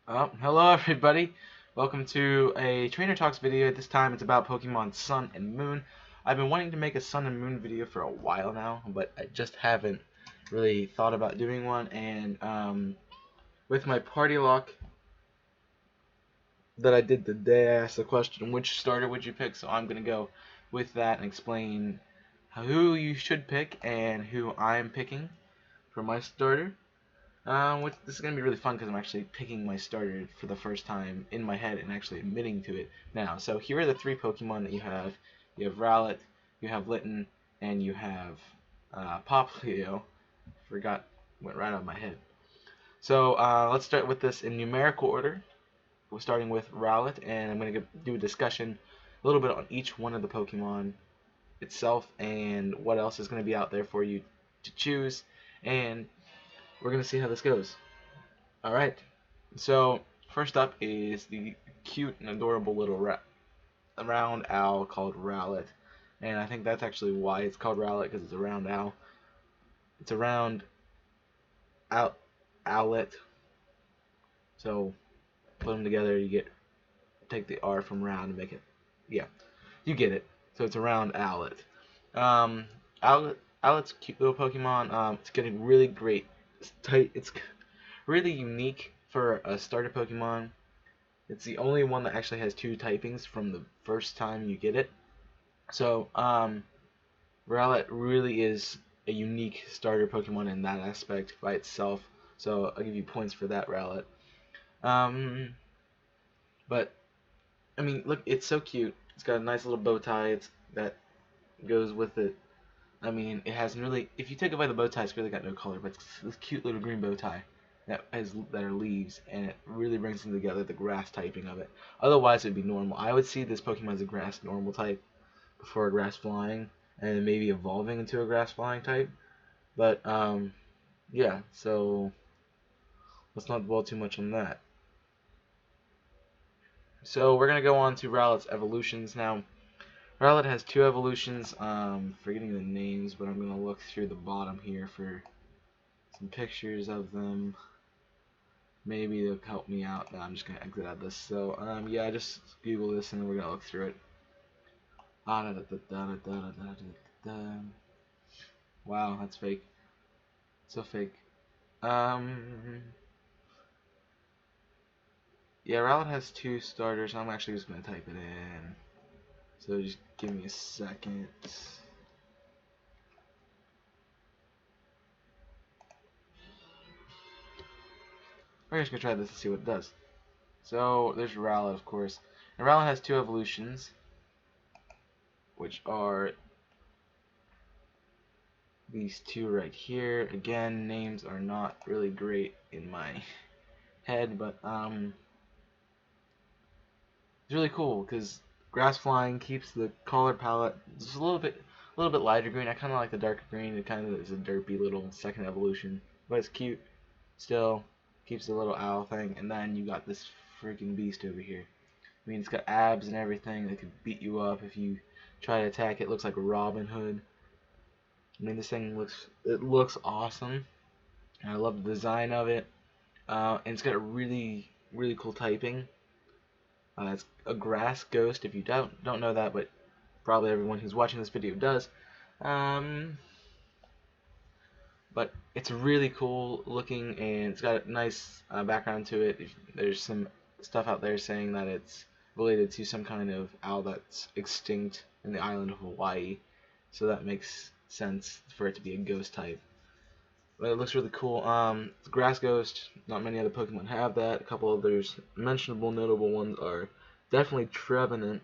Hello everybody. Welcome to a Trainer Talks video. This time it's about Pokemon Sun and Moon. I've been wanting to make a Sun and Moon video for a while now, but I just haven't really thought about doing one. And with my party lock that I did the day I asked the question, which starter would you pick? So I'm gonna go with that and explain who you should pick and who I'm picking for my starter. This is going to be really fun because I'm actually picking my starter for the first time in my head and actually admitting to it now. So here are the three Pokemon that you have. You have Rowlet, you have Litten, and you have Poplio. Forgot, went right out of my head. So let's start with this in numerical order. We're starting with Rowlet, and I'm going to do a discussion a little bit on each one of the Pokemon itself and what else is going to be out there for you to choose. And we're going to see how this goes. Alright, so first up is the cute and adorable little round owl called Rowlet. And I think that's actually why it's called Rowlet, because it's a round owl. It's a round owlet. So put them together, you take the R from round and make it, yeah, you get it. So it's a round owlet. Um, Owlet's a cute little Pokemon. It's getting really great. It's really unique for a starter Pokemon. It's the only one that actually has two typings from the first time you get it. So, Rowlet really is a unique starter Pokemon in that aspect by itself. So I'll give you points for that, Rowlet. Um, but I mean, look, it's so cute. It's got a nice little bow tie. That goes with it. I mean, it has really. If you take away the bow tie, it's really got no color, but it's this cute little green bow tie that are leaves, and it really brings them together. The grass typing of it. Otherwise, it'd be normal. I would see this Pokemon as a grass normal type before a grass flying, and maybe evolving into a grass flying type. But yeah. So let's not dwell too much on that. So we're gonna go on to Rowlet's evolutions now. Rowlet has two evolutions. Forgetting the names, but I'm gonna look through the bottom here for some pictures of them. Maybe they'll help me out. No, I'm just gonna exit out this. So yeah, just Google this and we're gonna look through it. Wow, that's fake. So fake. Yeah, Rowlet has two starters. I'm actually just gonna type it in. So just give me a second. We're just gonna try this and see what it does. So there's Rowlet, of course. And Rowlet has two evolutions, which are these two right here. Again, names are not really great in my head, but it's really cool because grass flying keeps the color palette just a little bit lighter green. I kind of like the darker green. It kind of is a derpy little second evolution, but it's cute. Still keeps the little owl thing, and then you got this freaking beast over here. I mean, it's got abs and everything that could beat you up if you try to attack it. It looks like Robin Hood. I mean, this thing looks awesome. And I love the design of it. And it's got a really cool typing. It's a grass ghost. If you don't know that, but probably everyone who's watching this video does. Um, but it's really cool looking, and it's got a nice background to it. There's some stuff out there saying that it's related to some kind of owl that's extinct in the island of Hawaii, so that makes sense for it to be a ghost type. But it looks really cool. Grass Ghost, not many other Pokemon have that. A couple others, mentionable, notable ones are definitely Trevenant.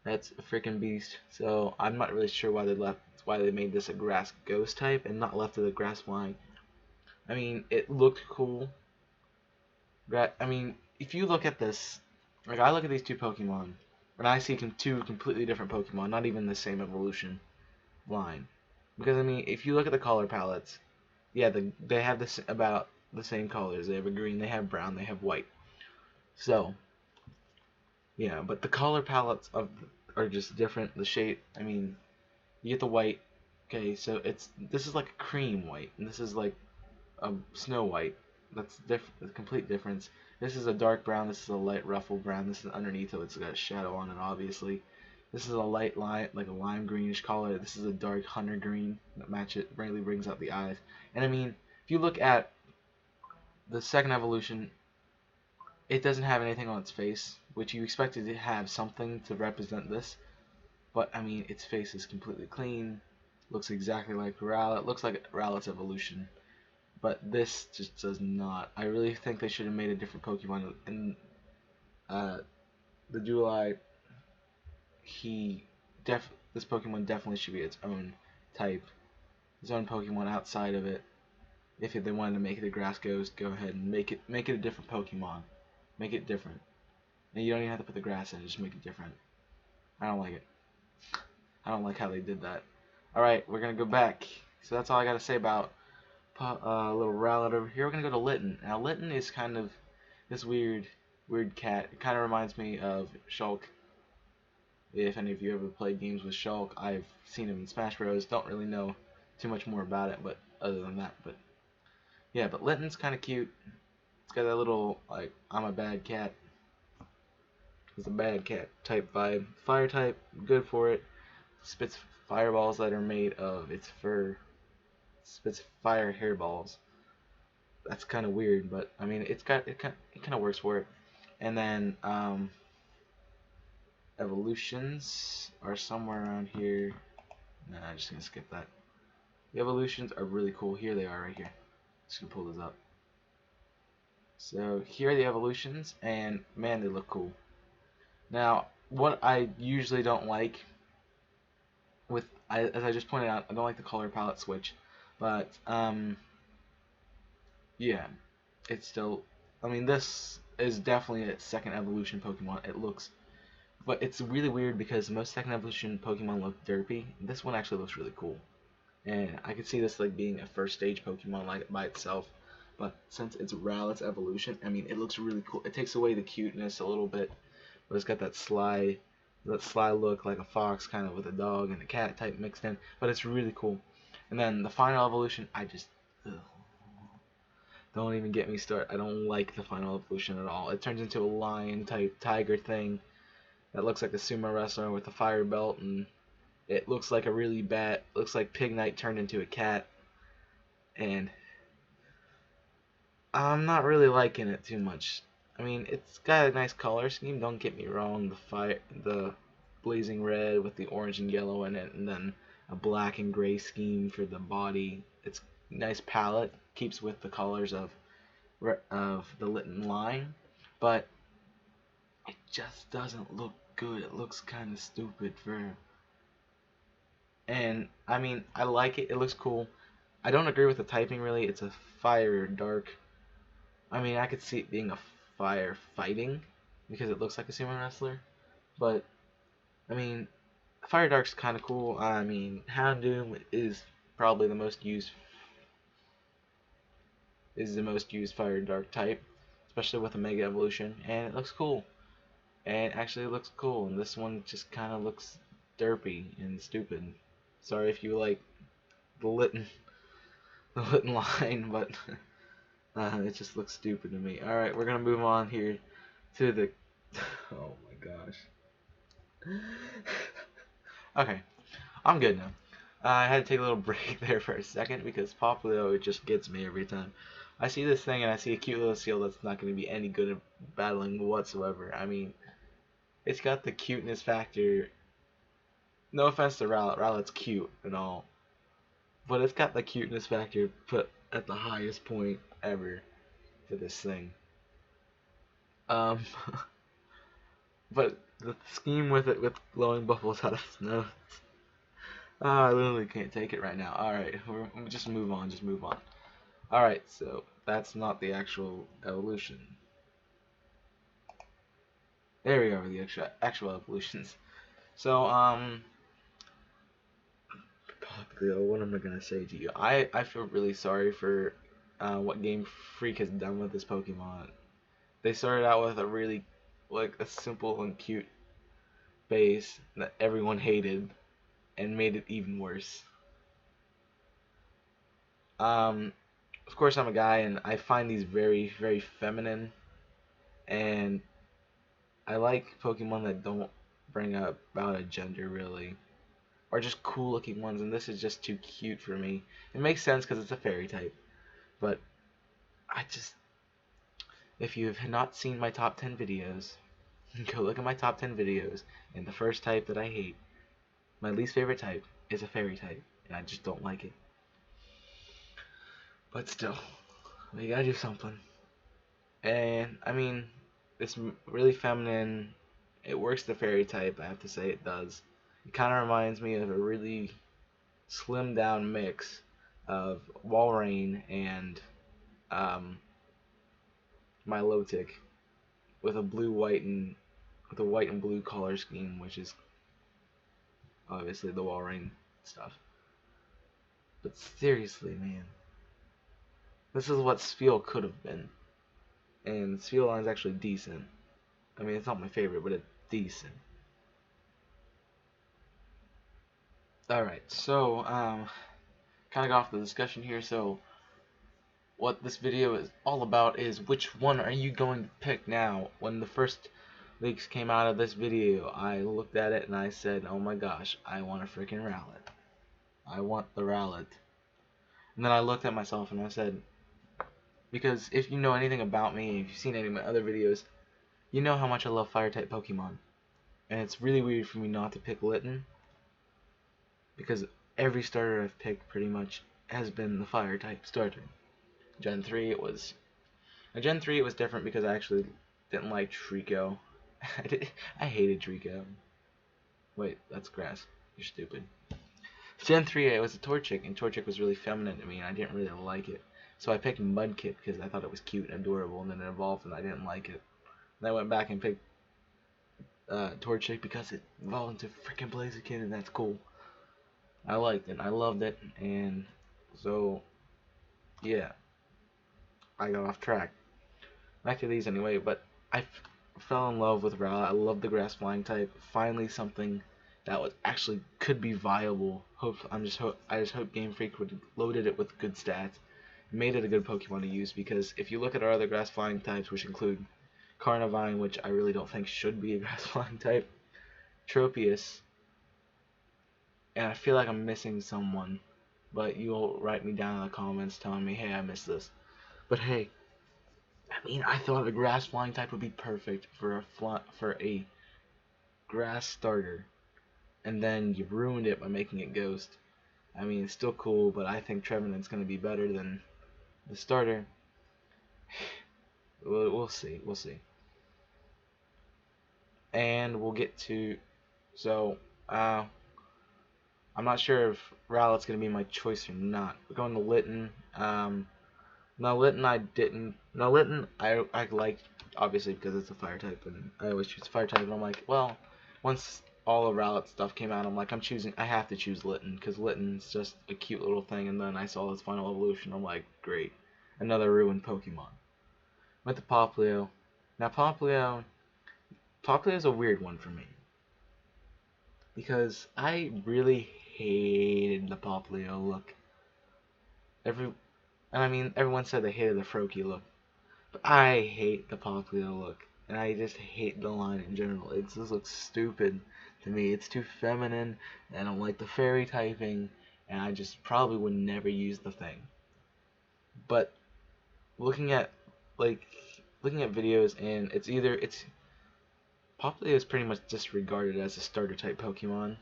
That's a freaking beast. So I'm not really sure why they made this a Grass Ghost type and not left it a Grass Flying. I mean, it looked cool. I mean, if you look at this, like I look at these two Pokemon, and I see two completely different Pokemon, not even the same evolution line. Because I mean, if you look at the color palettes, yeah, they have about the same colors. They have a green, they have brown, they have white. So, yeah, but the color palettes are just different. The shade, I mean, you get the white. Okay, so this is like a cream white, and this is like a snow white. That's a complete difference. This is a dark brown. This is a light ruffle brown. This is underneath it. It's got a shadow on it, obviously. This is a light lime, like a lime greenish color. This is a dark hunter green that match it. Really brings out the eyes. And I mean, if you look at the second evolution, it doesn't have anything on its face, which you expected to have something to represent this. But I mean, its face is completely clean. Looks exactly like Rowlet. Looks like Rowlet's evolution. But this just does not. I really think they should have made a different Pokemon. In the July, he this Pokemon definitely should be its own type, its own Pokemon outside of it. If they wanted to make it a Grass Ghost, go ahead and make it a different Pokemon. Make it different. And you don't even have to put the grass in, just make it different. I don't like it. I don't like how they did that. Alright, we're gonna go back. So that's all I gotta say about little Rowlet over here. We're gonna go to Litten. Now Litten is kind of this weird cat. It kind of reminds me of Shulk. If any of you ever played games with Shulk, I've seen him in Smash Bros. Don't really know too much more about it, but other than that, but yeah, but Litten's kind of cute. It's got that little like I'm a bad cat. It's a bad cat type vibe. Fire type, good for it. Spits fireballs that are made of its fur. Spits fire hairballs. That's kind of weird, but I mean it kind of works for it. And then evolutions are somewhere around here. Nah, I'm just gonna skip that. The evolutions are really cool. Here they are right here. Just gonna pull this up. So here are the evolutions, and man, they look cool. Now, what I usually don't like as I just pointed out, I don't like the color palette switch, but yeah, it's still. I mean, this is definitely a second evolution Pokemon. It looks, but it's really weird because most second evolution Pokemon look derpy. This one actually looks really cool. And I could see this like being a first stage Pokemon like by itself, but since it's Rowlet's evolution, I mean it looks really cool. It takes away the cuteness a little bit, but it's got that sly look like a fox kind of with a dog and a cat type mixed in. But it's really cool. And then the final evolution, I just ugh, don't even get me started. I don't like the final evolution at all. It turns into a lion type tiger thing that looks like a sumo wrestler with a fire belt and it looks like a really bad, looks like Pig Knight turned into a cat, and I'm not really liking it too much. I mean, it's got a nice color scheme, don't get me wrong, the blazing red with the orange and yellow in it, and then a black and gray scheme for the body. It's nice palette, keeps with the colors of the Litten line, but it just doesn't look good. It looks kind of stupid for. And I mean, I like it. It looks cool. I don't agree with the typing really. It's a fire dark. I mean, I could see it being a fire fighting because it looks like a sumo wrestler. But I mean, fire dark's kind of cool. I mean, Houndoom probably the most used fire dark type, especially with a mega evolution, and it looks cool. And actually, it looks cool. And this one just kind of looks derpy and stupid. Sorry if you like the Litten the Litten line, but it just looks stupid to me. Alright, we're gonna move on here to the. Oh my gosh. Okay, I'm good now. I had to take a little break there for a second because Popplio, it just gets me every time. I see this thing and I see a cute little seal that's not going to be any good at battling whatsoever. I mean, it's got the cuteness factor. No offense to Rowlet, Rowlet's cute and all, but it's got the cuteness factor put at the highest point ever for this thing. Um, but the scheme with it, with glowing bubbles out of its nose. I literally can't take it right now. Alright, just move on, just move on. Alright, so that's not the actual evolution. There we go, the actual evolutions. So, what am I gonna say to you? I feel really sorry for what Game Freak has done with this Pokemon. They started out with a really, like, a simple and cute base that everyone hated and made it even worse. Um, of course, I'm a guy, and I find these very, very feminine, and I like Pokemon that don't bring up about a gender really, or just cool looking ones, and this is just too cute for me. It makes sense because it's a fairy type, but I just, if you have not seen my top 10 videos, go look at my top 10 videos, and the first type that I hate, my least favorite type, is a fairy type, and I just don't like it. But still, we gotta do something. And I mean, it's really feminine. It works the fairy type, I have to say it does. It kind of reminds me of a really slimmed down mix of Walrein and um, Milotic with a blue, white, and with a white and blue color scheme, which is obviously the Walrein stuff. But seriously, man, this is what Spheal could have been, and Spheal is actually decent. I mean, it's not my favorite, but it's decent. Alright, so, kind of got off the discussion here, so what this video is all about is which one are you going to pick now. When the first leaks came out of this video, I looked at it and I said, oh my gosh, I want a freaking Rowlet. I want the Rowlet. And then I looked at myself and I said, because if you know anything about me, if you've seen any of my other videos, you know how much I love fire-type Pokemon. And it's really weird for me not to pick Litten, because every starter I've picked pretty much has been the fire-type starter. Gen 3 it was... Now, Gen 3 it was different because I actually didn't like Trico. I hated Trico. Wait, that's grass. You're stupid. Gen 3 it was a Torchic, and Torchic was really feminine to me, and I didn't really like it. So I picked Mudkip because I thought it was cute and adorable, and then it evolved and I didn't like it. Then I went back and picked Torchic because it evolved into freaking Blaziken, and that's cool. I liked it, I loved it, and so, yeah, I got off track. Back to these anyway, but I fell in love with Rowlet. I love the grass flying type. Finally something that was actually could be viable. I just hope Game Freak would loaded it with good stats, made it a good Pokemon to use, because if you look at our other grass flying types, which include Carnivine, which I really don't think should be a grass flying type, Tropius, and I feel like I'm missing someone, but you'll write me down in the comments telling me, hey, I missed this. But hey, I mean, I thought a grass flying type would be perfect for a grass starter, and then you ruined it by making it ghost. I mean, it's still cool, but I think Trevenant's going to be better than the starter. We'll see, we'll see. And we'll get to, so, I'm not sure if Rowlet's going to be my choice or not. We're going to Litten. Now Litten I liked, obviously, because it's a fire type, and I always choose fire type, and I'm like, well, once all the Rowlet stuff came out, I'm like, I have to choose Litten, because Litten's just a cute little thing, and then I saw his final evolution, I'm like, great, another ruined Pokemon. Went to Popplio. Now Poplio's a weird one for me, because I really hated the Popplio look. And I mean, everyone said they hated the Froakie look. I hate the Popplio look, and I just hate the line in general. It just looks stupid to me. It's too feminine, and I don't like the fairy typing, and I just probably would never use the thing. But looking at videos, and it's Popplio is pretty much disregarded as a starter type Pokemon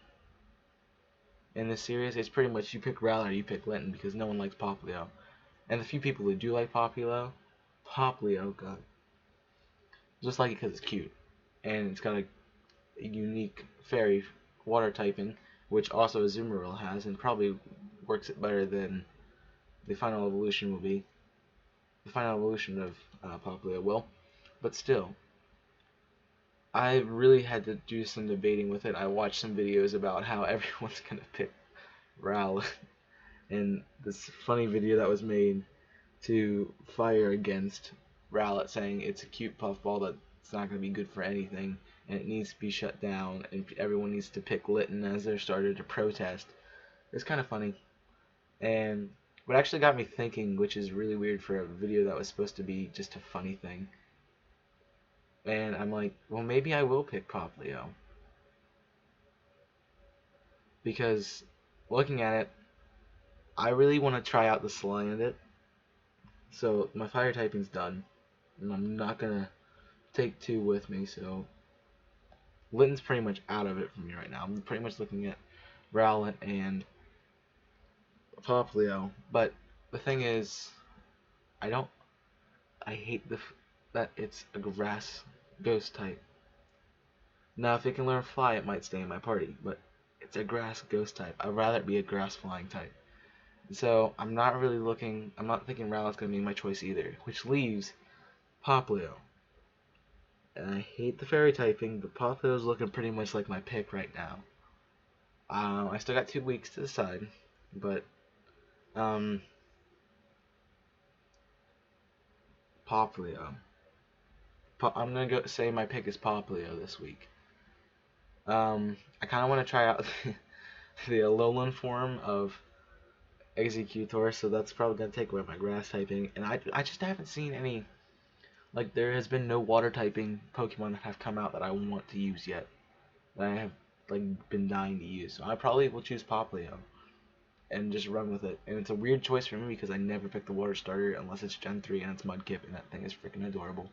in this series. It's pretty much you pick Rowlet or you pick Litten because no one likes Popplio, and the few people who do like Popplio, God, just like it because it's cute, and it's got a unique fairy water typing, which also Azumarill has, and probably works it better than the final evolution will be. The final evolution of Popplio will, but still, I really had to do some debating with it. I watched some videos about how everyone's gonna pick Rowlet, and this funny video that was made to fire against Rowlet, saying it's a cute puffball that's not going to be good for anything, and it needs to be shut down, and everyone needs to pick Litten as their starter to protest. It's kind of funny, and what actually got me thinking, which is really weird for a video that was supposed to be just a funny thing, and I'm like, well, maybe I will pick Poplio. Because looking at it, I really want to try out the Slandit. So my fire typing's done, and I'm not gonna take two with me. So Litten's pretty much out of it for me right now. I'm pretty much looking at Rowlet and Poplio. But the thing is, I don't. I hate that it's a grass ghost type. Now, if it can learn fly, it might stay in my party. But it's a grass ghost type. I'd rather it be a grass flying type. So I'm not really looking. I'm not thinking Rowlet's gonna be my choice either, which leaves Poplio. And I hate the fairy typing, but Poplio's looking pretty much like my pick right now. I still got 2 weeks to decide, but um, Poplio. I'm gonna go say my pick is Poplio this week. I kind of want to try out the Alolan form of Executor, so that's probably gonna take away my grass typing, and I just haven't seen any. Like, there has been no water typing Pokemon that have come out that I want to use yet. That I have, like, been dying to use. So I probably will choose Poplio and just run with it. And it's a weird choice for me because I never pick the water starter unless it's Gen 3 and it's Mudkip, and that thing is freaking adorable.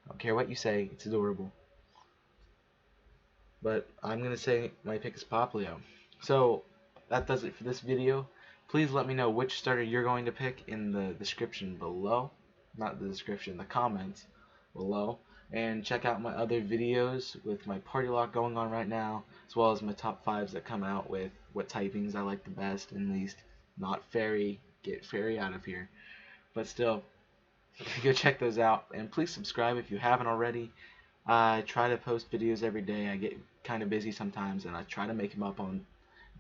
I don't care what you say, it's adorable. But I'm going to say my pick is Poplio. So that does it for this video. Please let me know which starter you're going to pick in the description below. Not the description, the comments below. And check out my other videos with my party lock going on right now, as well as my top 5s that come out with what typings I like the best and least. Not fairy, get fairy out of here. But still, go check those out. And please subscribe if you haven't already. I try to post videos every day. I get kind of busy sometimes, and I try to make them up on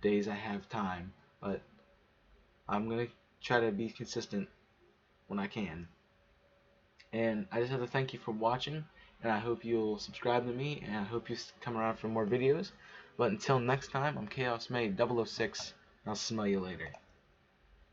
days I have time. But I'm going to try to be consistent when I can. And I just have to thank you for watching, and I hope you'll subscribe to me, and I hope you come around for more videos. But until next time, I'm Chaos May 006, and I'll smell you later.